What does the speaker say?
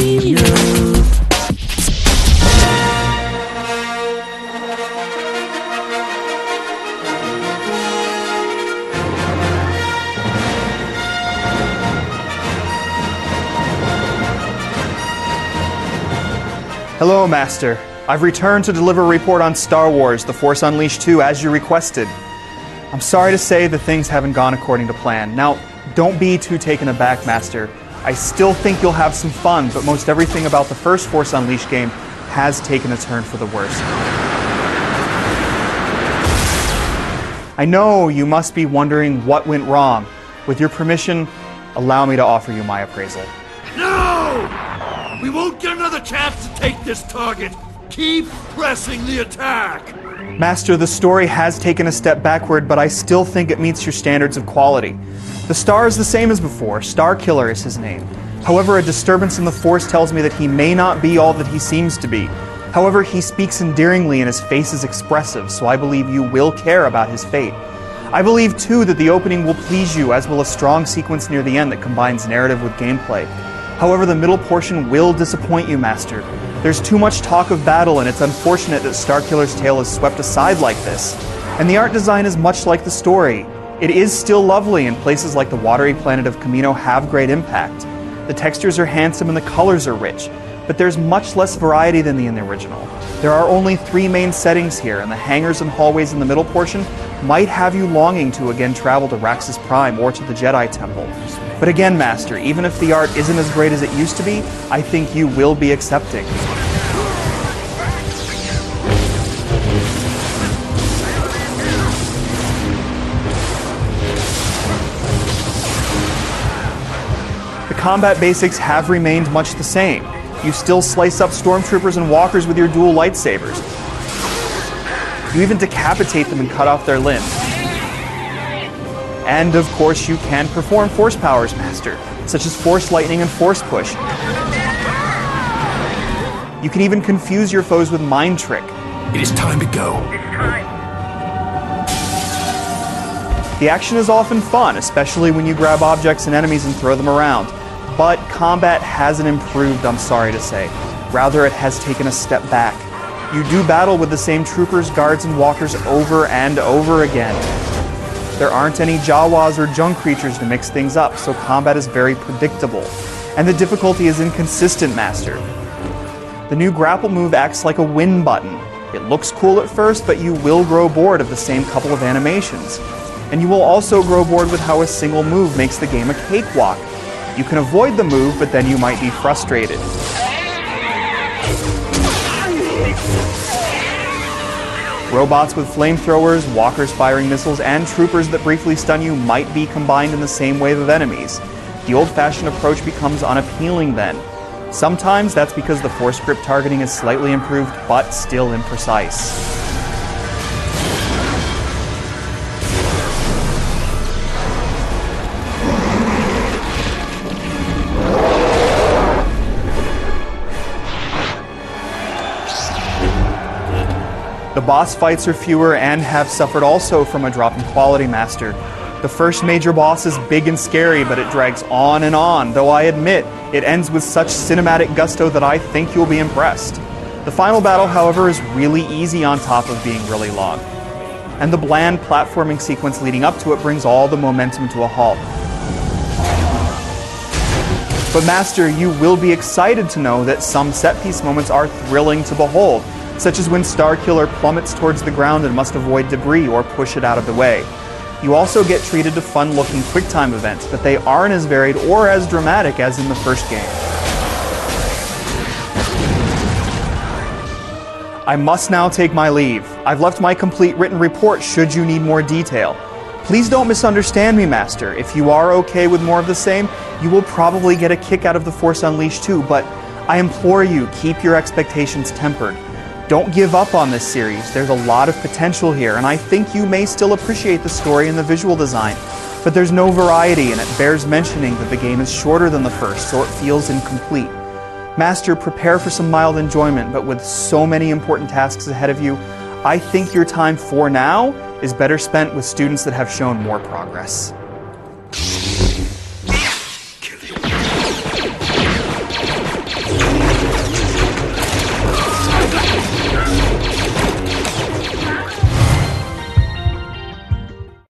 Hello, Master. I've returned to deliver a report on Star Wars: The Force Unleashed 2 as you requested. I'm sorry to say that things haven't gone according to plan. Now, don't be too taken aback, Master. I still think you'll have some fun, but most everything about the first Force Unleashed game has taken a turn for the worse. I know you must be wondering what went wrong. With your permission, allow me to offer you my appraisal. No! We won't get another chance to take this target. Keep pressing the attack. Master, the story has taken a step backward, but I still think it meets your standards of quality. The star is the same as before. Starkiller is his name. However, a disturbance in the Force tells me that he may not be all that he seems to be. However, he speaks endearingly and his face is expressive, so I believe you will care about his fate. I believe, too, that the opening will please you, as will a strong sequence near the end that combines narrative with gameplay. However, the middle portion will disappoint you, Master. There's too much talk of battle, and it's unfortunate that Starkiller's tale is swept aside like this. And the art design is much like the story. It is still lovely, and places like the watery planet of Camino have great impact. The textures are handsome and the colors are rich, but there's much less variety than in the original. There are only 3 main settings here, and the hangars and hallways in the middle portion might have you longing to again travel to Raxus Prime or to the Jedi Temple. But again, Master, even if the art isn't as great as it used to be, I think you will be accepting. The combat basics have remained much the same. You still slice up stormtroopers and walkers with your dual lightsabers. You even decapitate them and cut off their limbs. And of course you can perform force powers, Master, such as force lightning and force push. You can even confuse your foes with mind trick. It is time to go. The action is often fun, especially when you grab objects and enemies and throw them around. But combat hasn't improved, I'm sorry to say. Rather, it has taken a step back. You do battle with the same troopers, guards, and walkers over and over again. There aren't any Jawas or junk creatures to mix things up, so combat is very predictable. And the difficulty is inconsistent, Master. The new grapple move acts like a win button. It looks cool at first, but you will grow bored of the same couple of animations. And you will also grow bored with how a single move makes the game a cakewalk. You can avoid the move, but then you might be frustrated. Robots with flamethrowers, walkers firing missiles, and troopers that briefly stun you might be combined in the same wave of enemies. The old-fashioned approach becomes unappealing then. Sometimes that's because the force grip targeting is slightly improved, but still imprecise. The boss fights are fewer and have suffered also from a drop in quality, Master. The first major boss is big and scary, but it drags on and on, though I admit, it ends with such cinematic gusto that I think you'll be impressed. The final battle, however, is really easy on top of being really long. And the bland platforming sequence leading up to it brings all the momentum to a halt. But Master, you will be excited to know that some set-piece moments are thrilling to behold, such as when Starkiller plummets towards the ground and must avoid debris or push it out of the way. You also get treated to fun-looking QuickTime events, but they aren't as varied or as dramatic as in the first game. I must now take my leave. I've left my complete written report should you need more detail. Please don't misunderstand me, Master. If you are okay with more of the same, you will probably get a kick out of The Force Unleashed too, but I implore you, keep your expectations tempered. Don't give up on this series. There's a lot of potential here, and I think you may still appreciate the story and the visual design. But there's no variety, and it bears mentioning that the game is shorter than the first, so it feels incomplete. Master, prepare for some mild enjoyment, but with so many important tasks ahead of you, I think your time for now is better spent with students that have shown more progress.